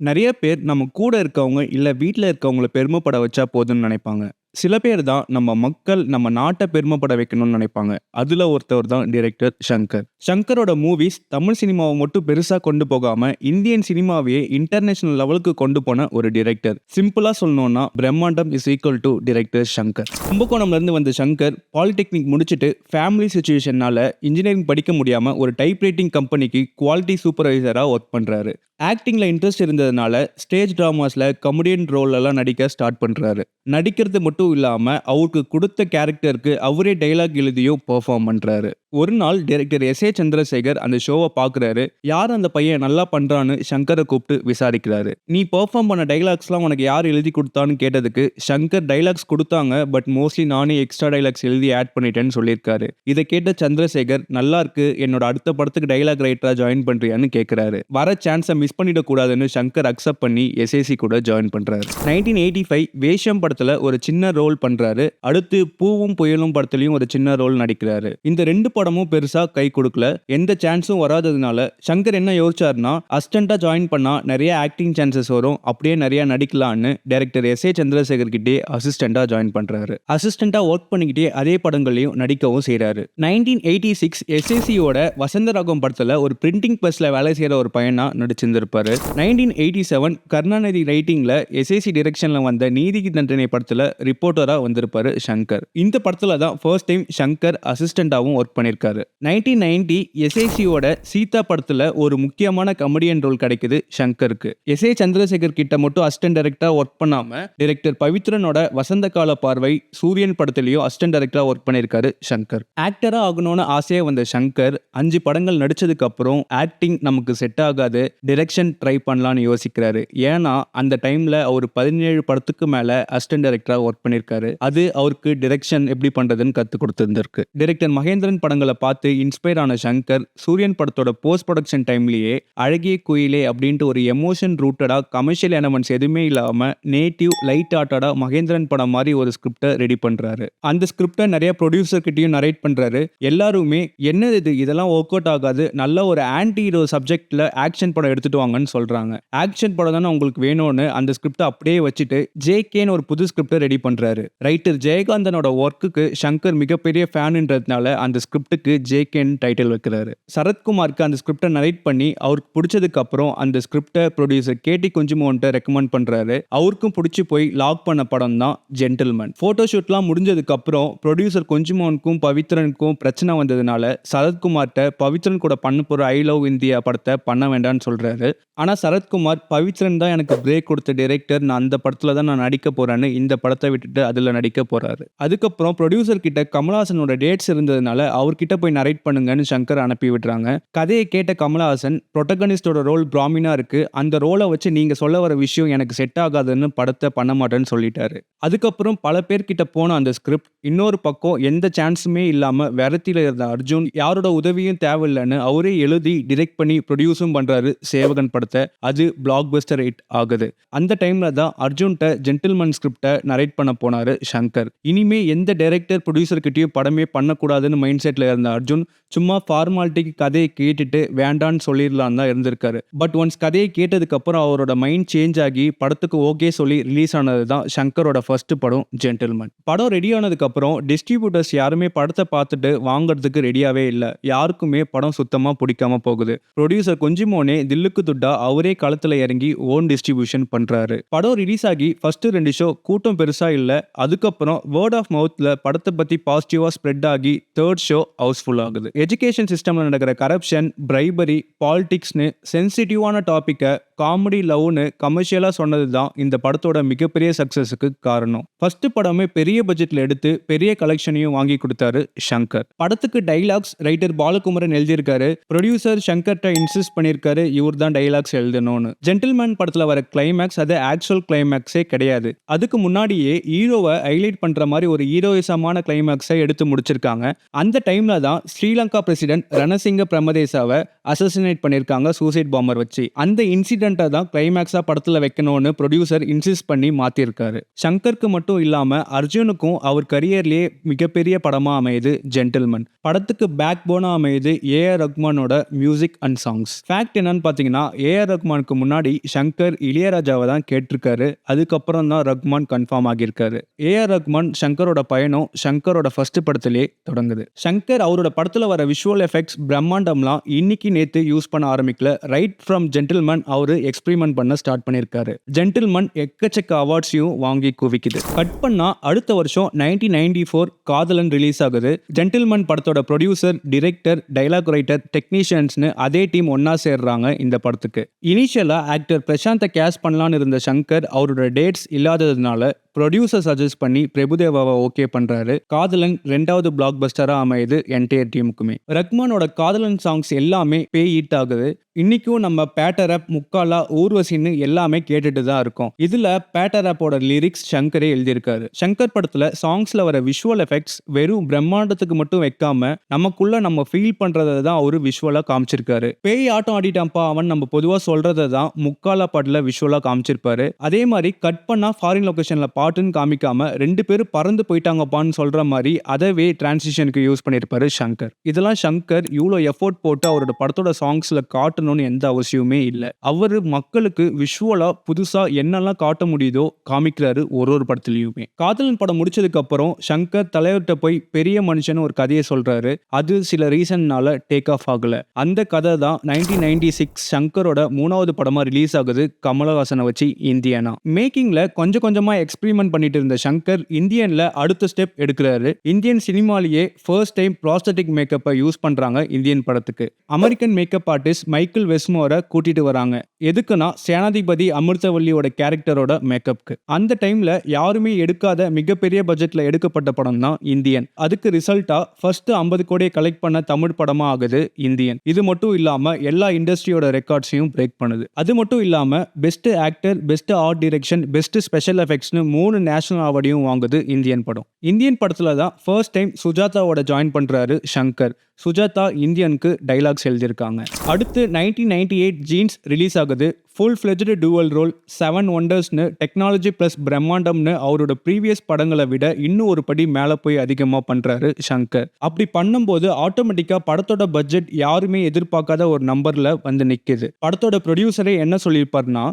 நெறைய பேர் நம்ம கூட இருக்கவங்க, இல்ல வீட்ல இருக்கவங்கள பெருமைப்பட வச்சா போதும்னு நெனைப்பாங்க. சில பேர் தான் நம்ம மக்கள், நம்ம நாட்ட பெருமைப்பட வைக்கணும்னு நெனைப்பாங்க. அதுல ஒருத்தவர் தான் டைரக்டர் ஷங்கர். ஷங்கரோட மூவிஸ் தமிழ் சினிமாவ மட்டும் பெருசா கொண்டு போகாம, இந்தியன் சினிமாவையே இன்டர்நேஷனல் லெவலுக்கு கொண்டு போன ஒரு டைரக்டர். சிம்பிளா சொல்லணும்னா, பிரம்மாண்டம் is equal to director Shankar. கும்பகோணம்ல இருந்து வந்த ஷங்கர், பாலிடெக்னிக் முடிச்சுட்டு ஃபேமிலி சிச்சுவேஷன்னால இன்ஜினியரிங் படிக்க முடியாம ஒரு டைப்ரைட்டிங் கம்பெனிக்கு குவாலிட்டி சூப்பர்வைசரா ஒர்க் பண்றாரு. ஆக்டிங்ல இன்ட்ரெஸ்ட் இருந்ததுனால ஸ்டேஜ் டிராமாஸ்ல கமெடியன் ரோல் எல்லாம் நடிக்க ஸ்டார்ட் பண்றாரு. நடிக்கிறது மட்டும் இல்லாம அவருக்கு கொடுத்த கேரக்டருக்கு அவரே டைலாக் எழுதியும் பெர்ஃபார்ம் பண்றாரு. ஒரு நாள் டைரக்டர் எஸ். ஏ. சந்திரசேகர் அந்த ஷோவை பார்க்குறாரு. யார் அந்த பையன் நல்லா பண்றான்னு ஷங்கரை கூப்பிட்டு விசாரிக்கிறாரு. நீ பெர்ஃபார்ம் பண்ண டைலாக்ஸ்லாம் உனக்கு யார் எழுதி கொடுத்தான்னு கேட்டதுக்கு ஷங்கர் டைலாக்ஸ் கொடுத்தாங்க, பட் மோஸ்ட்லி நானே எக்ஸ்ட்ரா டைலாக்ஸ் எழுதி ஆட் பண்ணிட்டேன்னு சொல்லியிருக்காரு. இதை கேட்ட சந்திரசேகர், நல்லா இருக்கு, என்னோட அடுத்த படத்துக்கு டைலாக் ரைட்டரா ஜாயின் பண்றியான்னு கேட்கிறாரு. வர சான்ஸை மிஸ் பண்ணிடக்கூடாதுன்னு ஷங்கர் அக்செப்ட் பண்ணி எஸ்ஏசி கூட ஜாயின் பண்றாரு. 1985 வேஷம் படத்துல ஒரு சின்ன ரோல் பண்றாரு. அடுத்து பூவும் புயலும் படத்துலயும் ஒரு சின்ன ரோல் நடிக்கிறாரு. இந்த ரெண்டு படமும் பெருசா கை கொடுக்கல. எந்த சான்ஸும் வராததுனால ஷங்கர் என்ன யோசிச்சாருன்னா, அசிஸ்டண்டா ஜாயின் பண்ணா நிறைய ஆக்டிங் சான்சஸ் வரும், அப்படியே நிறைய நடிக்கலாம்னு டைரக்டர் எஸ். ஏ. சந்திரசேகர் கிட்டே அசிஸ்டண்டா ஜாயின் பண்றாரு. அசிஸ்டண்டா ஒர்க் பண்ணிக்கிட்டே அதே படங்களையும் நடிக்கவும் செய்றாரு. 1986 எஸ்ஏசியோட வசந்தராகம் படத்துல ஒரு பிரிண்டிங் பிரஸ்ல வேலை செய்யற ஒரு பையனா நடிச்சிருந்திருப்பாரு. 1987 கருணாநிதி ரைட்டிங்ல எஸ்ஏசி டைரக்ஷன்ல வந்த நீதிக்கு தண்டனை படத்துல ரிப்போர்ட்டரா வந்திருப்பாரு ஷங்கர். இந்த படத்துல தான் ஃபர்ஸ்ட் டைம் ஷங்கர் அசிஸ்டண்டாவும் ஒர்க் பண்ணிருக்காரு. 1990 எஸ்ஏசியோட சீதா படத்துல ஒரு முக்கியமான கமெடியன் ரோல் கிடைக்குது ஷங்கருக்கு. எஸ். ஏ. சந்திரசேகர் கிட்ட மட்டும் அசிஸ்டன்ட் டைரக்டரா ஒர்க் பண்ணாம டைரக்டர் பவித்ரனோட வசந்த கால பார்வை, சூரியன் படத்திலயும் அசிஸ்டன்ட் டைரக்டரா ஒர்க் பண்ணிருக்காரு ஷங்கர். ஆக்டரா ஆகணும்னு ஆசையா வந்த ஷங்கர் 5 படங்கள் நடிச்சதுக்கு அப்புறம் ஆக்டிங் நமக்கு செட் ஆகாது, டைரக்ஷன் ட்ரை பண்ணலாம்னு யோசிக்கிறாரு. ஏன்னா அந்த டைம்ல அவர் 17 படத்துக்கு மேல அசிஸ்டன்ட் டைரக்டரா ஒர்க் பண்ணிருக்காரு. அது அவருக்கு டைரக்ஷன் எப்படி பண்றதுன்னு கத்து கொடுத்திருந்திருக்கு. டைரக்டர் மகேந்திரன் படங்களை பார்த்து இன்ஸ்பயர் ஆன ஷங்கர் சூரியன் படத்தோட போஸ்ட் ப்ரொடக்ஷன் டைம்லயே அழகிய குயிலே அப்படின்ட்டு ஒரு எமோஷன் ரூட்டடா கமர்ஷியல் எலமெண்ட்ஸ் எதுவுமே இல்லாம நேட்டிவ் லைட் ஆர்ட்டடா மகேந்திரன் படம் மாதிரி ஒரு ஸ்கிரிப்டை ரெடி பண்றாரு. அந்த ஸ்கிரிப்டை நிறைய ப்ரொடியூசர் கிட்டயும் நரேட் பண்றாரு. எல்லாருமே என்னது இது, இதெல்லாம் ஒர்க் அவுட் ஆகாது, நல்ல ஒரு ஆன்டி ஹீரோ சப்ஜெக்ட்ல ஆக்ஷன் படம் எடுத்துட்டு வாங்கன்னு சொல்றாங்க. ஆக்ஷன் படம் தானே உங்களுக்கு வேணும்னு அந்த ஸ்கிரிப்டை அப்படியே வச்சுட்டு ஜேகேன்னு ஒரு புது ஸ்கிரிப்டை ரெடி பண்றாரு. ரைட்டர் ஜெயகாந்தனோட ஒர்க்குக்கு ஷங்கர் மிகப்பெரிய ஃபேன்ன்றதுனால அந்த ஸ்கிரிப்டுக்கு ஜேகேன்னு டைட்டில் வைக்கிறாரு. சரத்குமாருக்கு அந்த ஸ்கிரிப்டை நரேட் பண்ணி அவருக்கு பிடிச்சதுக்கு அப்புறம் அந்த ஸ்கிரிப்டை ப்ரொடியூசர் கேடி குஞ்சுமோன்ட்ட ரெக்கமெண்ட் பண்றாரு. அவருக்கும் பிடிச்சி போய் லாக் பண்ண படம் தான் ஜென்டில்மேன். போட்டோஷூட்லாம் முடிஞ்சதுக்கு அப்புறம் ப்ரொடியூசர் குஞ்சுமோனுக்கும் பவித்ரனுக்கும் பிரச்சனை வந்ததுனால சரத்குமார்ட்ட பவித்ரன் கூட பண்ண போற ஐ லவ் இந்தியா படத்தை பண்ண வேண்டாம்னு சொல்றாரு. ஆனா சரத்குமார், பவித்ரன் தான் எனக்கு பிரேக் கொடுத்த டைரக்டர், நான் அந்த படத்துல தான் நான் நடிக்க போறேன்னு இந்த படத்தை விட்டுட்டு அதுல நடிக்க போறாரு. அதுக்கப்புறம் ப்ரொடியூசர் கிட்ட கமலஹாசனோட டேட்ஸ் இருந்ததுனால அவர்கிட்ட போய் நரேட் பண்ணுங்கன்னு ஷங்கர் அனுப்பி விடுறாங்க. கதையை கேட்ட கமலஹாசன், புரோட்டகனிஸ்டோட ரோல் பிராமினா இருக்கு, அந்த ரோலை வச்சு நீங்க சொல்ல வர விஷயம் எனக்கு செட் ஆகாதுன்னு படத்தை பண்ண மாட்டேன்னு சொல்லிட்டாரு. அதுக்கப்புறம் பல பேர்கிட்ட போன அந்த ஸ்கிரிப்ட் இன்னொரு பக்கம் எந்த சான்ஸுமே இல்லாம விரத்தில இருந்த அர்ஜுன் யாரோட உதவியும் தேவையில்லைன்னு அவரே எழுதி டிரெக்ட் பண்ணி ப்ரொடியூஸும் பண்றாரு சேவகன் படத்தை. அது பிளாக் பஸ்டர் ஹிட் ஆகுது. அந்த டைம்ல தான் அர்ஜுன்ட்ட ஜென்டில்மேன் ஸ்கிரிப்டை நரேட் பண்ண போனாரு ஷங்கர். இனிமே எந்த டைரக்டர் ப்ரொடியூசர் கிட்டயும் படமே பண்ணக்கூடாதுன்னு மைண்ட் செட்ல இருந்த அர்ஜுன் சும்மா ஃபார்மாலிட்டிக்கு கதையை கேட்டுட்டு வேண்டான்னு சொல்லிடலாம் தான் இருந்திருக்காரு. பட் ஒன்ஸ் கதையை கேட்டதுக்கு அப்புறம் அவரோட மைண்ட் சேஞ்ச் ஆகி படத்துக்கு ஓகே சொல்லி ரிலீஸ் ஆனது தான் ஷங்கரோட ஃபர்ஸ்ட் படம் ஜென்டில்மேன். படம் ரெடி ஆனதுக்கு அப்புறம் டிஸ்ட்ரிபியூட்டர்ஸ் யாருமே படத்தை பார்த்துட்டு வாங்குறதுக்கு ரெடியாவே இல்லை. யாருக்குமே படம் சுத்தமா பிடிக்காம போகுது. ப்ரொடியூசர் குஞ்சுமோனே தில்லுக்கு துட்டா அவரே களத்துல இறங்கி ஓன் டிஸ்ட்ரிபியூஷன் பண்றாரு. படம் ரிலீஸ் ஆகி ஃபர்ஸ்ட் 2 ஷோ கூட்டம் பெருசா இல்ல. அதுக்கப்புறம் வேர்ட் ஆஃப் மவுத்ல படத்தை பத்தி பாசிட்டிவா ஸ்ப்ரெட் ஆகி 3rd ஷோ ஹவுஸ்ஃபுல் ஆகுது. எஜுகேஷன் சிஸ்டம்ல நடக்கிற கரப்ஷன், பிரைபரி, பாலிடிக்ஸ்னு சென்சிட்டிவான டாபிக்கை காமெடி லவ்னு கமர்ஷியலா சொன்னது தான் இந்த படத்தோட மிகப்பெரிய சக்சஸுக்கு காரணம். ஃபர்ஸ்ட் படமே பெரிய பட்ஜெட்ல எடுத்து பெரிய கலெக்ஷனையும் வாங்கி கொடுத்தாரு ஷங்கர். படத்துக்கு டைலாக்ஸ் ரைட்டர் பாலகுமரன் எழுதியிருக்காரு. ப்ரொடியூசர் ஷங்கர்ட்ட இன்சிஸ்ட் பண்ணியிருக்காரு இவர் தான் டைலாக்ஸ் எழுதணும்னு. ஜென்டில்மேன் படத்துல வர கிளைமேக்ஸ் அது ஆக்சுவல் கிளைமேக்ஸே கிடையாது. அதுக்கு முன்னாடியே ஹீரோவை ஹைலைட் பண்ற மாதிரி ஒரு ஹீரோயிசமான கிளைமேக்ஸை எடுத்து முடிச்சிருக்காங்க. அந்த டைம்ல தான் ஸ்ரீலங்கா பிரசிடென்ட் ரணசிங்க பிரமதேசாவை அசசினேட் பண்ணிருக்காங்க சூசைட் பாம்பர் வச்சு. அந்த இன்சிடென்ட்டை தான் கிளைமேக்ஸா படத்துல வைக்கணும்னு ப்ரொடியூசர் இன்சிஸ்ட் பண்ணி மாத்திருக்காரு. சங்கருக்கு மட்டும் இல்லாம அர்ஜுனுக்கும் அவர் கரியர்லயே மிகப்பெரிய படமா அமையுது ஜென்டில்மேன். படத்துக்கு பேக் போனா அமையுது ஏஆர் ரஹ்மானோட மியூசிக் அண்ட் சாங்ஸ். ஃபேக்ட் என்னன்னு பாத்தீங்கன்னா, ஏஆர் ரஹ்மானுக்கு முன்னாடி சங்கர் இளையராஜாவை தான் கேட்டிருக்காரு. அதுக்கப்புறம் தான் ரஹ்மான் கன்ஃபார்ம் ஆகியிருக்காரு. ஏஆர் ரஹ்மான் சங்கரோட பயணம் சங்கரோட ஃபர்ஸ்ட் படத்திலே தொடங்குது. சங்கர் அவரோட படத்துல வர விஷுவல் எஃபெக்ட்ஸ் பிரம்மாண்டம்லாம் இன்னைக்கு நேத்து யூஸ் பண்ண ஆரம்பிக்கல. ரைட் ஃப்ரம் ஜென்டில்மேன் அவரு எக்ஸ்பெரிமெண்ட் பண்ண ஸ்டார்ட் பண்ணிருக்காரு. ஜென்டில்மேன் எக்கச்சக்க அவார்ட்ஸையும் வாங்கி குவிக்குது. கட் பண்ணா அடுத்த வருஷம் 1994 காதலன் ரிலீஸ் ஆகுது. ஜென்டில்மேன் படத்தோட ப்ரொடியூசர், டிரெக்டர், டைலாக் ரைட்டர், டெக்னீஷியன்ஸ்னு அதே டீம் ஒன்னா சேர்றாங்க இந்த படத்துக்கு. இனிஷியலா ஆக்டர் பிரசாந்தை கேஸ்ட் பண்ணலான்னு இருந்த சங்கர் அவரோட டேட்ஸ் இல்லாததுனால ப்ரொடியூசர் சஜஸ்ட் பண்ணி பிரபுதேவாவை ஓகே பண்றாரு. காதலன் 2வது பிளாக் பஸ்டரா அமையுது என்டையர் டீமுக்குமே. ரஹ்மானோட காதலன் சாங்ஸ் எல்லாமே பேய் ஹிட் ஆகுது. இன்னைக்கும் நம்ம பேட்டரப், முக்காலா, ஊர்வசின்னு எல்லாமே கேட்டுட்டு தான் இருக்கோம். இதுல பேட்டரப்போட லிரிக்ஸ் சங்கரே எழுதியிருக்காரு. சங்கர் படத்துல சாங்ஸ்ல வர விஷுவல் எஃபெக்ட்ஸ் வெறும் பிரம்மாண்டத்துக்கு மட்டும் வைக்காம நமக்குள்ள நம்ம ஃபீல் பண்றதை தான் அவரு விஷுவலா காமிச்சிருக்காரு. பேய் ஆட்டம் ஆடிட்டான்ப்பா அவன் நம்ம பொதுவா சொல்றதை தான் முக்காலா பாட்டுல விஷுவலா காமிச்சிருப்பாரு. அதே மாதிரி கட் பண்ணா ஃபாரின் லொகேஷன்ல பாட்டுன்னு காமிக்காம 2 பேரும் பறந்து போயிட்டாங்கப்பான்னு சொல்ற மாதிரி அதவே டிரான்சிஷனுக்கு யூஸ் பண்ணிருப்பாரு சங்கர். இதெல்லாம் சங்கர் இவ்வளோ எஃபோர்ட் போட்டு அவரோட படத்தோட சாங்ஸ்ல காட்டணும்னு எந்த அவசியமே இல்லை. அவரு மக்களுக்கு விஷுவலா புதுசா என்னெல்லாம் காட்ட முடியுதோ காமிக்கிறாரு ஒரு படத்துலயுமே. காதலன் படம் முடிச்சதுக்கு அப்புறம் சங்கர் தலைவர்கிட்ட போய் பெரிய மனுஷன் ஒரு கதையை சொல்றாரு. அது சில ரீசன்னால டேக் ஆஃப் ஆகல. அந்த கதை தான் 1996 சங்கரோட 3வது படமா ரிலீஸ் ஆகுது கமலஹாசனை வச்சு இந்தியனா. மேக்கிங்ல கொஞ்சம் கொஞ்சமா எக்ஸ்பெரிமெண்ட் பண்ணிட்டு இருந்த சங்கர் இந்தியன்ல அடுத்த ஸ்டெப் எடுக்கிறாரு. இந்தியன் சினிமாலேயே ஃபர்ஸ்ட் டைம் ப்ராஸ்தட்டிக் மேக்கப்பை யூஸ் பண்றாங்க இந்தியன் படத்துக்கு. அமெரிக்கன் மேக்கப் ஆர்டிஸ்ட் மைக்கேல் வெஸ்மோரை கூட்டிட்டு வராங்க. எதுக்குன்னா சேனாதிபதி அமிர்தவல்லியோட கேரக்டரோட மேக்கப்க்கு. அந்த டைம்ல யாருமே எடுக்காத மிகப்பெரிய பட்ஜெட்ல எடுக்கப்பட்ட படம் தான் இந்தியன். அதுக்கு ரிசல்ட்டா ஃபர்ஸ்ட் 50 கோடியை கலெக்ட் பண்ண தமிழ் படமா ஆகுது இந்தியன். இது மட்டும் இல்லாம எல்லா இண்டஸ்ட்ரியோட ரெக்கார்ட்ஸையும் பிரேக் பண்ணுது. அது மட்டும் இல்லாம best actor, best art direction, best special எஃபெக்ட்ஸ்னு 3 நேஷனல் அவார்டையும் வாங்குது இந்தியன் படம். இந்தியன் படத்துல தான் ஃபர்ஸ்ட் டைம் சுஜாதாவோட ஜாயின் பண்றாரு சங்கர். சுஜாதா இந்தியனுக்கு டைலாக்ஸ் எழுதியிருக்காங்க. அடுத்து 1998 ஜீன்ஸ் ரிலீஸ் ஆகுது. ஃபுல் ஃப்ளெஜ்டு டூவல் ரோல், 7 ஒண்டர்ஸ்னு டெக்னாலஜி பிளஸ் பிரம்மாண்டம்னு அவரோட ப்ரீவியஸ் படங்களை விட இன்னும் ஒரு படி மேலே போய் அதிகமாக பண்றாரு சங்கர். அப்படி பண்ணும்போது ஆட்டோமேட்டிக்கா படத்தோட பட்ஜெட் யாருமே எதிர்பார்க்காத ஒரு நம்பர்ல வந்து நிக்குது. படத்தோட ப்ரொடியூசரே என்ன சொல்லியிருப்பாருன்னா,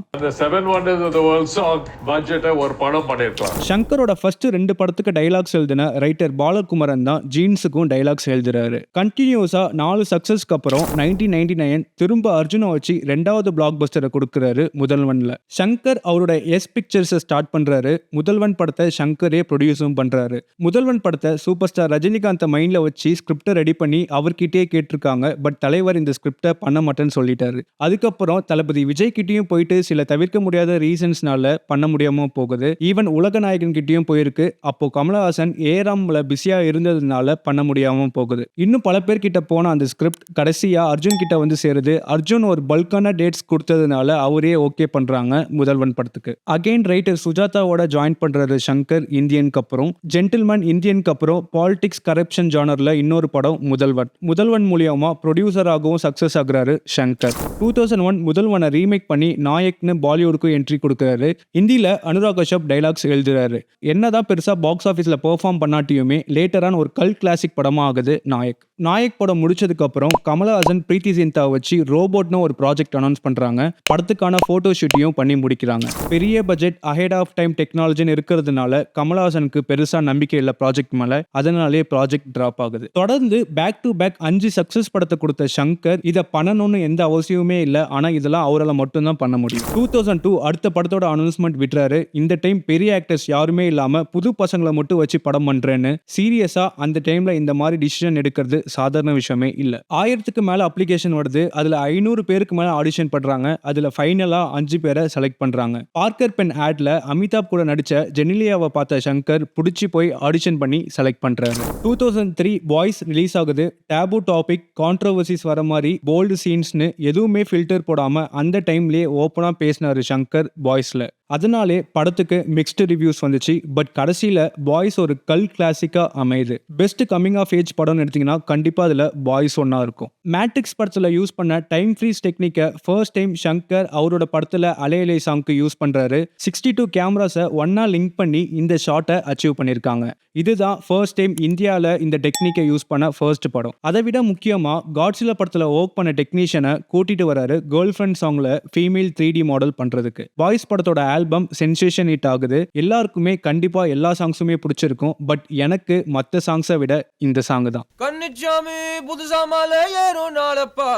சங்கரோட ஃபர்ஸ்ட் 2 படத்துக்கு டைலாக்ஸ் எழுதின ரைட்டர் பாலகுமாரன் தான் ஜீன்ஸுக்கும் டைலாக்ஸ் எழுதுறாரு. கண்டினியூஸா 4 சக்சஸ்க்கு அப்புறம் 1999 திரும்ப அர்ஜுனை வச்சு 2வது பிளாக் பஸ்டரை கொடுக்குறாரு முதல்வன்ல. சங்கர் அவரோட எஸ் பிக்சர்ஸ் ஸ்டார்ட் பண்றாரு. முதல்வன் படத்தை சங்கரே ப்ரொடியூஸும் பண்றாரு. முதல்வன் படத்தை சூப்பர் ஸ்டார் ரஜினிகாந்த் மைண்ட்ல வச்சு ஸ்கிரிப்டை ரெடி பண்ணி அவர்கிட்டயே கேட்டிருக்காங்க. பட் தலைவர் இந்த ஸ்கிரிப்டை பண்ண மாட்டேன்னு சொல்லிட்டாரு. அதுக்கப்புறம் தளபதி விஜய் கிட்டயும் போயிட்டு சில தவிர்க்க முடியாத ரீசன்ஸ்னால பண்ண முடியாம போகுது. ஈவன் உலக நாயகன் கிட்டயும் போயிருக்கு. அப்போ கமலஹாசன் ஏராம்ல பிஸியா இருந்ததுனால பண்ண முடியாம போகுது. இன்னும் பல பேர்கிட்ட போன அந்த ஸ்கிரிப்ட் கடைசியா அர்ஜுன் கிட்ட வந்து சேருது. அர்ஜுன் ஒரு பல்கான டேட்ஸ் கொடுத்ததுனால அவரே ஓகே பண்றாங்க முதல்வன் படத்துக்கு. அகைன் ரைட்டர் சுஜாதாவோட ஜாயின் பண்றாரு சங்கர் இந்தியனுக்கு அப்புறம். ஜென்டில்மேன் இந்தியனுக்கு அப்புறம் பாலிடிக்ஸ் கரப்ஷன் ஜானர்ல இன்னொரு படம் முதல்வன். முதல்வன் மூலியமா ப்ரொடியூசராகவும் சக்சஸ் ஆகுறாரு சங்கர். 2001 முதல்வனை ரீமேக் பண்ணி நாயக்னு பாலிவுட்க்கு என்ட்ரி கொடுக்கிறாரு. ஹிந்தியில அனுராக் கஷ்யப் டைலாக்ஸ் எழுதுறாரு. என்னதான் பெருசா பாக்ஸ் ஆஃபீஸ்ல பெர்ஃபார்ம் பண்ணாட்டியுமே லேட்டரான ஒரு கல்ட் கிளாசிக் படமா ஆகுது நாயக். நாயக் படம் முடிச்சதுக்கு அப்புறம் கமலஹாசன் பிரீத்தி சிந்தா வச்சு ரோபோட்னு ஒரு ப்ராஜெக்ட் அனௌன்ஸ் பண்றாங்க. படத்துக்கான போட்டோ ஷூட்டையும் பண்ணி முடிக்கிறாங்க. பெரிய பட்ஜெட், அஹெட் ஆஃப் டைம் டெக்னாலஜின்னு இருக்கிறதுனால கமலஹாசனுக்கு பெருசா நம்பிக்கை இல்லை ப்ராஜெக்ட் மேல. அதனாலே ப்ராஜெக்ட் டிராப் ஆகுது. தொடர்ந்து பேக் டு பேக் 5 சக்சஸ் படத்தை கொடுத்த சங்கர் இதை பண்ணணும்னு எந்த அவசியமே இல்லை. ஆனா இதெல்லாம் அவரால் மட்டும்தான் பண்ண முடியும். 2002 அடுத்த படத்தோட அனௌன்ஸ்மெண்ட் விட்டுறாரு. இந்த டைம் பெரிய ஆக்டர்ஸ் யாருமே இல்லாம புது பசங்களை மட்டும் வச்சு படம் பண்றேன்னு. சீரியஸா அந்த டைம்ல இந்த மாதிரி டிசிஷன் எடுக்கிறது சாதாரண விஷயமே இல்ல. 1000க்கு மேல அப்ளிகேஷன் வருது. அதுல 500 பேருக்கு மேல ஆடிஷன் பண்றாங்க. அதுல ஃபைனலா 5 பேரை செலக்ட் பண்றாங்க. பார்க்கர் பென் ஆட்ல அமிதாப் கூட நடிச்ச ஜெனிலியாவை பார்த்த சங்கர் புடிச்சு போய் ஆடிஷன் பண்ணி செலக்ட் பண்றாரு. 2003 பாய்ஸ் ரிலீஸ் ஆகுது. டேபு டாபிக், கான்ட்ரோவர்சிஸ் வர மாதிரி போல்டு சீன்ஸ்னு எதுவுமே ஃபில்டர் போடாம அந்த டைம்லயே ஓப்பனா பேசினாரு சங்கர் பாய்ஸ்ல. அதனாலே படத்துக்கு மிக்ஸ்டு ரிவ்யூஸ் வந்துச்சு. பட் கடைசியில பாய்ஸ் ஒரு கல் கிளாசிக்கா அமையுது. பெஸ்ட் கமிங் ஆஃப் ஏஜ் படம்னு எடுத்தீங்கன்னா கண்டிப்பா அதுல பாய்ஸ் ஒன்னா இருக்கும். மேட்ரிக்ஸ் படத்துல யூஸ் பண்ண டைம் ஃப்ரீஸ் டெக்னிக்கை ஃபர்ஸ்ட் டைம் சங்கர் அவரோட படத்துல அலே அலே சாங்க்கு யூஸ் பண்றாரு. 62 கேமராஸை ஒன்னா லிங்க் பண்ணி இந்த ஷாட்டை அச்சீவ் பண்ணியிருக்காங்க. இதுதான் ஃபர்ஸ்ட் டைம் இந்தியாவில் இந்த டெக்னிக்கை யூஸ் பண்ண ஃபர்ஸ்ட் படம். அதை விட முக்கியமாக காட்ஸிலா படத்தில் ஒர்க் பண்ண டெக்னீஷியனை கூட்டிட்டு வராரு கேர்ள் ஃப்ரெண்ட் சாங்ல ஃபீமேல் 3D மாடல் பண்றதுக்கு. பாய்ஸ் படத்தோட ஆல்பம் சென்சேஷன் ஹிட் ஆகுது. எல்லாருக்குமே கண்டிப்பா எல்லா சாங்ஸுமே பிடிச்சிருக்கும். பட் எனக்கு மற்ற சாங்ஸை விட இந்த சாங் தான். கண்ணிச்சாமி புதுசா மாலை ஏறும் நாளப்பா,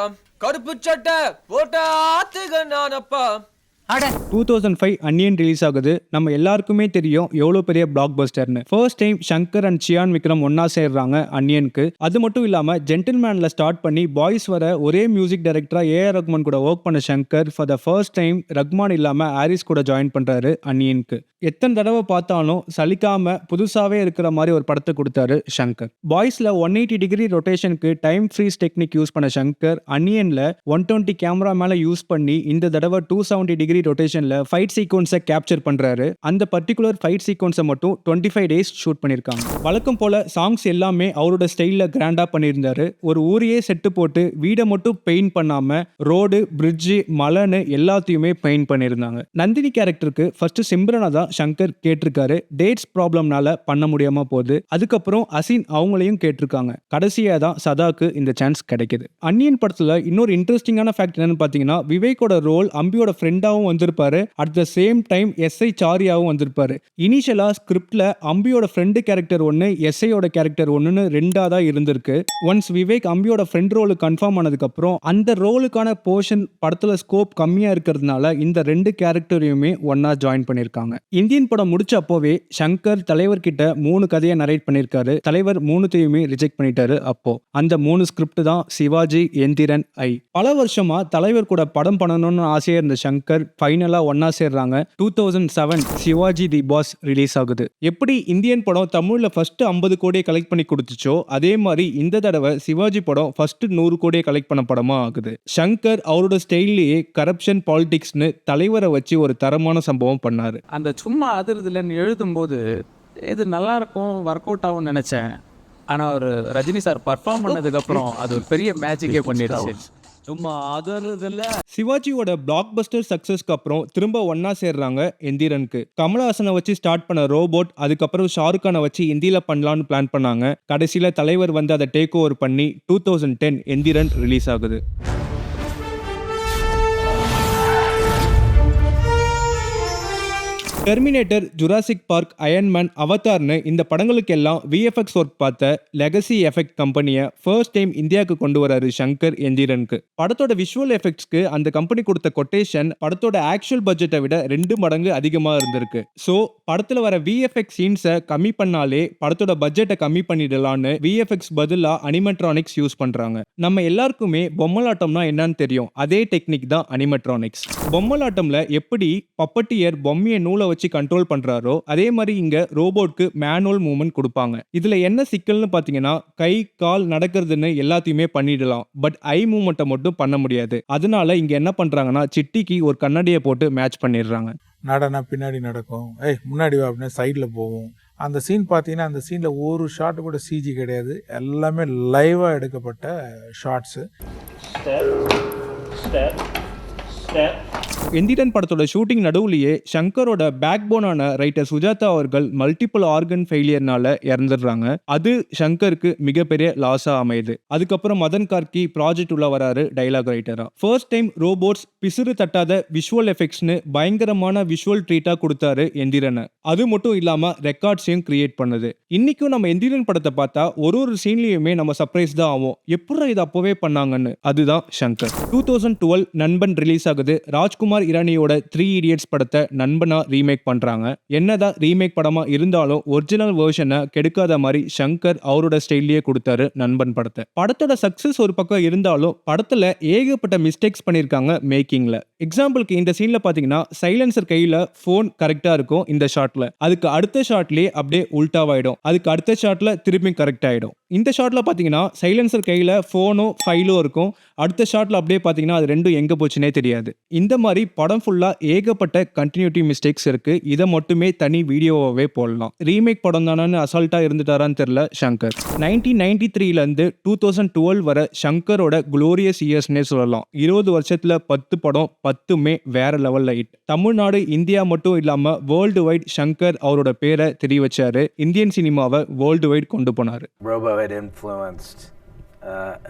கருப்பு சட்டை போட்ட ஆத்துக நானப்பா. 2005 அன்னியன் ரிலீஸ் ஆகுது. நம்ம எல்லாருக்குமே தெரியும் எவ்வளவு பெரிய பிளாக் பஸ்டர்னு. First time Shankar and Chiyaan Vikram ஒன்னா சேர்றாங்க அன்னியனுக்கு. அது மட்டும் இல்லாம ஜென்டில்மேன்ல ஸ்டார்ட் பண்ணி பாய்ஸ் வர ஒரே மியூசிக் டைரக்டரா ஏஆர் ரஹ்மான் கூட ஒர்க் பண்ண Shankar for the first time Rahman இல்லாம ஹாரிஸ் கூட ஜாயின் பண்றாரு அன்னியனுக்கு. எத்தனை தடவை பார்த்தாலும் சலிக்காம புதுசாவே இருக்கிற மாதிரி ஒரு படத்தை கொடுத்தாரு சங்கர். பாய்ஸ்ல 180 டிகிரி ரொட்டேஷனுக்கு டைம் ஃப்ரீஸ் டெக்னிக் யூஸ் பண்ண சங்கர் அன்னியன்ல 120 கேமரா மேல யூஸ் பண்ணி இந்த தடவை 270 டிகிரி ரொட்டேஷன்ல ஃபைட் சீக்வன்ஸை கேப்சர் பண்றாரு. அந்த பர்டிகுலர் ஃபைட் சீக்வன்ஸை மட்டும் 25 டேஸ் ஷூட் பண்ணிருக்காங்க. வழக்கம் போல சாங்ஸ் எல்லாமே அவரோட ஸ்டைல்ல கிராண்டா பண்ணியிருந்தாரு. ஒரு ஊரையே செட்டு போட்டு வீடை மட்டும் பெயிண்ட் பண்ணாம ரோடு, பிரிட்ஜ், மலைன்னு எல்லாத்தையுமே பெயிண்ட் பண்ணியிருந்தாங்க. நந்தினி கேரக்டருக்கு ஃபர்ஸ்ட் சிம்ரனை தான் சங்கர் கேட்டிருக்காரு. டேட்ஸ் ப்ராப்ளம்னால பண்ண முடியாம போகுது. அதுக்கப்புறம் அசின் அவங்களையும் கேட்டிருக்காங்க. கடைசியா தான் சதாக்கு இந்த சான்ஸ் கிடைக்குது. அன்னியன் படத்துல இன்னொரு இன்ட்ரெஸ்டிங்கான ஃபேக்ட் என்னன்னு பாத்தீங்கன்னா விவேக்கோட ரோல் அம்பியோட ஃப்ரெண்டாவும் வந்திருப்பாரு. At the same time SI சாரியாவும் வந்திருப்பாரு. இனிஷியலா ஸ்கிரிப்ட்ல அம்பியோட ஃப்ரெண்டு கேரக்டர் ஒன்னு, எஸ்ஐயோட கேரக்டர் ஒன்னு ரெண்டா தான் இருந்திருக்கு. ஒன்ஸ் விவேக் அம்பியோட ஃப்ரெண்ட் ரோல் கன்ஃபார்ம் ஆனதுக்கு அப்புறம் அந்த ரோலுக்கான போர்ஷன் படத்துல ஸ்கோப் கம்மியா இருக்கிறதுனால இந்த ரெண்டு கேரக்டரையுமே ஒன்னா ஜாயின் பண்ணிருக்காங்க. இந்தியன் படம் முடிச்ச அப்போவே சங்கர் தலைவர் கிட்ட 3 கதையை நரேட் பண்ணிருக்காரு. தலைவர் 3த்தையுமே ரிஜெக்ட் பண்ணிட்டாரு. அப்போ அந்த 3 ஸ்கிரிப்ட் தான் சிவாஜி, எந்திரன், ஐ. பல வருஷமா தலைவர் கூட படம் பண்ணணும்னு ஆசையா இருந்த சங்கர் ஃபைனலா ஒன்னா சேர்றாங்க. 2007 சிவாஜி தி பாஸ் ரிலீஸ் ஆகுது. எப்படி இந்தியன் படம் தமிழ்ல ஃபர்ஸ்ட் 50 கோடியை கலெக்ட் பண்ணி கொடுத்துச்சோ அதே மாதிரி இந்த தடவை சிவாஜி படம் ஃபர்ஸ்ட் 100 கோடியை கலெக்ட் பண்ண படமா ஆகுது. சங்கர் அவரோட ஸ்டைல்லேயே கரப்ஷன், பாலிடிக்ஸ்னு தலைவரை வச்சு ஒரு தரமான சம்பவம் பண்ணாரு. அந்த சும்மா அதிர்தில்லைன்னு எழுதும்போது இது நல்லா இருக்கும், ஒர்க் அவுட் ஆகும்னு நினைச்சேன். ஆனால் ஒரு ரஜினி சார் பர்ஃபார்ம் பண்ணதுக்கப்புறம் அது ஒரு பெரிய மேஜிக்கே பண்ணிடுச்சு. சும்மா அதிர்தில்ல. சிவாஜியோட பிளாக் பஸ்டர் சக்சஸ்க்கு அப்புறம் திரும்ப ஒன்னா சேர்றாங்க எந்திரனுக்கு. கமலஹாசனை வச்சு ஸ்டார்ட் பண்ண ரோபோட், அதுக்கப்புறம் ஷாருக் கானை வச்சு இந்தியில பண்ணலான்னு பிளான் பண்ணாங்க. கடைசியில தலைவர் வந்து அதை டேக் ஓவர் பண்ணி 2010 எந்திரன் ரிலீஸ் ஆகுது. டெர்மினேட்டர், ஜுராசிக் பார்க், அயன்மேன், அவதார்னு இந்த படங்களுக்கு எல்லாம் விஎஃப்எக்ஸ் ஒர்க் பார்த்த லெகசி எஃபெக்ட் கம்பெனியை ஃபர்ஸ்ட் டைம் இந்தியாவுக்கு கொண்டு வராரு சங்கர் எந்திரனுக்கு. படத்தோட விஷுவல் எஃபெக்ட்ஸ்க்கு அந்த கம்பெனி கொடுத்த கொட்டேஷன் படத்தோட ஆக்சுவல் பட்ஜெட்டை விட 2 மடங்கு அதிகமா இருந்திருக்கு. ஸோ படத்துல வர விஎஃப்எக்ஸ் சீன்ஸை கம்மி பண்ணாலே படத்தோட பட்ஜெட்டை கம்மி பண்ணிடலான்னு விஎஃப்எக்ஸ் பதிலா அனிமெட்ரானிக்ஸ் யூஸ் பண்றாங்க. நம்ம எல்லாருக்குமே பொம்மலாட்டம்னா என்னன்னு தெரியும். அதே டெக்னிக் தான் அனிமெட்ரானிக்ஸ். பொம்மலாட்டம்ல எப்படி பப்பட்டியர் பொம்மையை நூலை வச்சு கண்ட்ரோல் பண்றாரோ அதே மாதிரி இங்க ரோபோட்க்கு மேனுவல் மூவ்மெண்ட் கொடுப்பாங்க. இதுல என்ன சிக்கல்னு பாத்தீங்கன்னா கை, கால் நடக்கிறதுன்னு எல்லாத்தையுமே பண்ணிடலாம். பட் ஐ மூவ்மெண்ட்டை மட்டும் பண்ண முடியாது. அதனால இங்க என்ன பண்றாங்கன்னா சிட்டிக்கு ஒரு கண்ணாடியை போட்டு மேட்ச் பண்ணிடுறாங்க. நடனா பின்னாடி நடக்கும், முன்னாடி வா அப்படின்னா சைடில் போகும். அந்த சீன் பார்த்தீங்கன்னா அந்த சீனில் ஒரு ஷாட்டு கூட சிஜி கிடையாது. எல்லாமே லைவாக எடுக்கப்பட்ட ஷார்ட்ஸு. எந்திரன் படத்தோட ஷூட்டிங் நடுவுலயே சங்கரோட பேக் போனான ரைட்டர் சுஜாதா அவர்கள் மல்டிபிள் ஆர்கன் ஃபெயிலியர்னால இறந்துடுறாங்க. அது சங்கருக்கு மிகப்பெரிய லாஸா அமையுது. அதுக்கப்புறம் மதன் கார்கி ப்ராஜெக்ட் உள்ள வராரு டைலாக் ரைட்டரா. ஃபர்ஸ்ட் டைம் ரோபோட்ஸ் பிசுறு தட்டாத விஷுவல் எஃபெக்ட்ஸ்னு பயங்கரமான விஷுவல் ட்ரீட்டா கொடுத்தாரு எந்திரனை. அது மட்டும் இல்லாம ரெக்கார்ட்ஸையும் கிரியேட் பண்ணுது. இன்னைக்கும் நம்ம எந்திரன் படத்தை பார்த்தா ஒரு சீன்லயுமே நம்ம சர்ப்ரைஸ் தான் ஆகும். எப்படி இது அப்பவே பண்ணாங்கன்னு. அதுதான் சங்கர். 2012 நண்பன் ரிலீஸ் ஆகுது. ராஜ்குமார் இரானியோட 3 Idiots படத்தை நண்பனா ரீமேக் பண்றாங்க. என்னதான் ரீமேக் படமா இருந்தாலும் ஒரிஜினல் வெர்ஷனை கெடுக்காத மாதிரி சங்கர் அவரோட ஸ்டைல்லயே கொடுத்தாரு நண்பன் படத்தை. படத்தோட சக்சஸ் ஒரு பக்கம் இருந்தாலும் படத்துல ஏகப்பட்ட மிஸ்டேக்ஸ் பண்ணிருக்காங்க மேக்கிங்ல. எக்ஸாம்பிளுக்கு இந்த சீன்ல பாத்தீங்கன்னா சைலன்சர் கையில போன் கரெக்டா இருக்கும் இந்த ஷாட்ல. அதுக்கு அடுத்த ஷாட்லயே அப்படியே உல்டாவாயிடும். அதுக்கு அடுத்த ஷாட்ல திருப்பி கரெக்ட் ஆயிடும். இந்த ஷாட்ல பார்த்தீங்கன்னா சைலன்சர் கையில் ஃபோனும் ஃபைலும் இருக்கும். அடுத்த ஷாட்ல அப்படியே பார்த்தீங்கன்னா அது ரெண்டும் எங்கே போச்சுனே தெரியாது. இந்த மாதிரி படம் ஃபுல்லாக ஏகப்பட்ட கண்டினியூட்டி மிஸ்டேக்ஸ் இருக்கு. இதை மட்டுமே தனி வீடியோவாகவே போடலாம். ரீமேக் படம் தானு அசால்ட்டாக இருந்துட்டாரான்னு தெரியல சங்கர். 1993லேருந்து 2012 வரை சங்கரோட குளோரியஸ் இயர்ஸ்னே சொல்லலாம். 20 வருஷத்துல 10 படம் 10மே வேற லெவல்ல ஹிட். தமிழ்நாடு இந்தியா மட்டும் இல்லாம வேர்ல்டு வைட் சங்கர் அவரோட பேரை தெரிய வச்சாரு. இந்தியன் சினிமாவை வேர்ல்டு வைட் கொண்டு போனாரு. Robo had influenced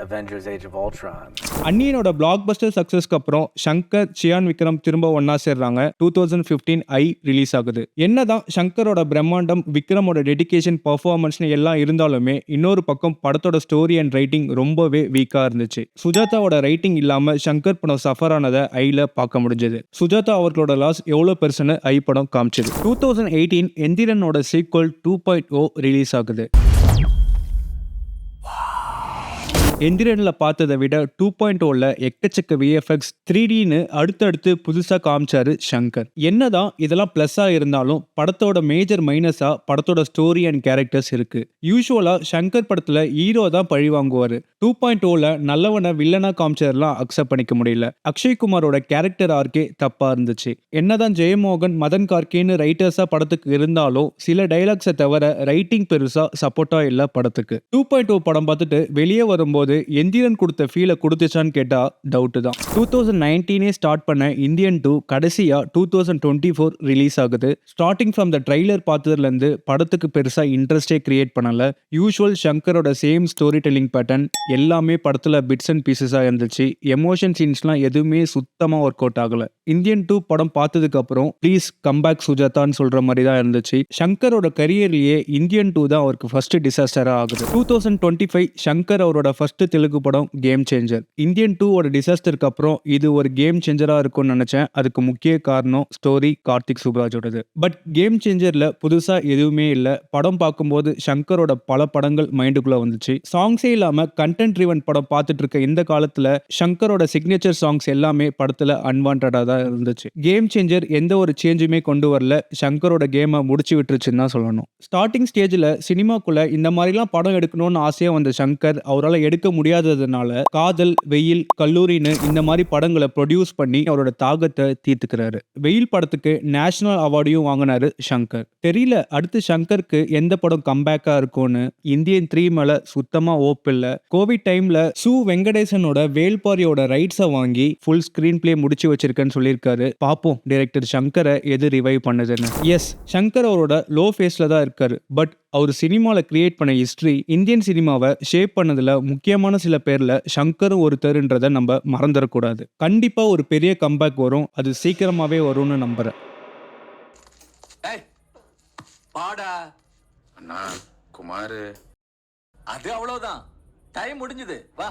Avengers Age of Ultron. அன்னியனோட பிளாக் பஸ்டர் சக்சஸ்க்கு அப்புறம் சங்கர் சியான் விக்ரம் திரும்ப ஒன்னா சேர்றாங்க. 2015 ஐ ரிலீஸ் ஆகுது. என்னதான் சங்கரோட பிரம்மாண்டம் விக்ரமோட டெடிகேஷன் பர்ஃபார்மன்ஸ்னு எல்லாம் இருந்தாலுமே இன்னொரு பக்கம் படத்தோட ஸ்டோரி அண்ட் ரைட்டிங் ரொம்பவே வீக்கா இருந்துச்சு. சுஜாதாவோட ரைட்டிங் இல்லாம சங்கர் படம் சஃபர் ஆனதை ஐல பார்க்க முடிஞ்சது. சுஜாதா அவர்களோட லாஸ் எவ்வளவு பெருசுன்னு ஐ படம் காமிச்சது. 2018 எந்திரனோட சீக்வல் 2.0 ரிலீஸ் ஆகுது. எந்திரனில் பார்த்ததை விட 2.0ல எக்கச்சக்க விஎஃப்எக்ஸ் 3Dன்னு அடுத்தடுத்து புதுசாக காமிச்சாரு சங்கர். என்னதான் இதெல்லாம் ப்ளஸ்ஸாக இருந்தாலும் படத்தோட மேஜர் மைனஸாக படத்தோட ஸ்டோரி அண்ட் கேரக்டர்ஸ் இருக்கு. யூஸ்வலாக சங்கர் படத்தில் ஹீரோ தான் பழி வாங்குவார். 2.0ல நல்லவனை வில்லனா காமிச்சதெல்லாம் அக்செப்ட் பண்ணிக்க முடியல. அக்ஷய்குமாரோட கேரக்டர் ஆர்க்கே தப்பாக இருந்துச்சு. என்னதான் ஜெயமோகன் மதன் கார்கேன்னு ரைட்டர்ஸாக படத்துக்கு இருந்தாலும் சில டைலாக்ஸை தவிர ரைட்டிங் பெருசாக சப்போர்ட்டாக இல்லை படத்துக்கு. 2.0 படம் பார்த்துட்டு வெளியே வரும்போது எந்திரன் கொடுத்த ஃபீலை கொடுத்துச்சான்னு கேட்டா டவுட் தான். 2019 ஸ்டார்ட் பண்ண இந்தியன் 2 கடைசியா 2024 ரிலீஸ் ஆகுது. ஸ்டார்டிங் ஃப்ரம் த ட்ரைலர் பார்த்ததுல இருந்து படத்துக்கு பெருசா இன்ட்ரெஸ்டே கிரியேட் பண்ணல. யூசுவல் சங்கரோட சேம் ஸ்டோரி டெல்லிங் பேட்டர்ன் எல்லாமே படத்துல பிட்ஸ் அண்ட் பீசஸா இருந்துச்சு. எமோஷன் சீன்ஸ்லாம் எதுவுமே சுத்தமா ஒர்க் அவுட் ஆகல. இந்தியன் 2 படம் பார்த்ததுக்கு அப்புறம் ப்ளீஸ் கம்பேக் சுஜாதான்னு சொல்ற மாதிரி தான் இருந்துச்சு. சங்கரோட கரியர்லயே இந்தியன் 2 தான் அவருக்கு ஃபர்ஸ்ட் டிசாஸ்டரா ஆகுது. 2025 சங்கர் அவரோட ஃபர்ஸ்ட் தெலுங்கு படம் கேம் சேஞ்சர். இந்தியன் 2 ஓட டிசாஸ்டருக்கு அப்புறம் இது ஒரு கேம் சேஞ்சரா இருக்கும்னு நினைச்சேன். அதுக்கு முக்கிய காரணம் ஸ்டோரி கார்த்திக் சுப்ராஜோடது. பட் கேம் சேஞ்சர்ல புதுசா எதுவுமே இல்லை. படம் பார்க்கும்போது சங்கரோட பல படங்கள் மைண்டுக்குள்ள வந்துச்சு. சாங்ஸே இல்லாம கண்டென்ட் ட்ரிவன் படம் பார்த்துட்டு இருக்க இந்த காலத்துல சங்கரோட சிக்னேச்சர் சாங்ஸ் எல்லாமே படத்துல அன்வான்டா தான் இருந்துச்சு. கேம் சேஞ்சர் எந்த ஒரு சேஞ்சுமே கொண்டு வரல. சங்கரோட கேமை முடிச்சு விட்டுருச்சுன்னு தான் சொல்லணும். ஸ்டார்டிங் ஸ்டேஜ்ல சினிமாக்குள்ள இந்த மாதிரிலாம் படம் எடுக்கணும்னு ஆசையா வந்த சங்கர் அவரால் எடுக்க முடியாததுனால காதல், வெயில், கல்லூரின்னு இந்த மாதிரி படங்களை ப்ரொடியூஸ் பண்ணி அவரோட தாகத்தை தீர்த்துக்கிறாரு. வெயில் படத்துக்கு நேஷனல் அவார்டையும் வாங்கினாரு சங்கர். தெரியல அடுத்து சங்கருக்கு எந்த படம் கம்பேக்கா இருக்கும்னு. இந்தியன் 3 மேல சுத்தமா ஓப் இல்ல. கோவிட் டைம்ல சு வெங்கடேசனோட வேல்பாரியோட ரைட்ஸை வாங்கி ஃபுல் ஸ்கிரீன் பிளே முடிச்சு வச்சிருக்கேன்னு சொல்லியிருக்காரு. பாப்போம் டைரக்டர் சங்கரை எது ரிவைவ் பண்ணுதுன்னு. எஸ், சங்கர் அவரோட லோ ஃபேஸ்ல தான் இருக்காரு. பட் அவர் சினிமாவில் கிரியேட் பண்ண ஹிஸ்டரி இந்தியன் சினிமாவை ஷேப் பண்ணதுல முக்கியமான சில பேர்ல சங்கரும் ஒருத்தருன்றதை நம்ம மறந்துடக்கூடாது. கண்டிப்பா ஒரு பெரிய கம்பேக் வரும். அது சீக்கிரமாவே வரும்னு நம்புறேன். பாடா அண்ணா குமார், அது அவ்வளவுதான், டைம் முடிஞ்சது, வா.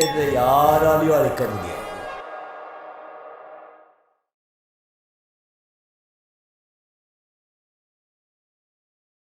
என்னை யாராலையும் அழைக்க முடியாது.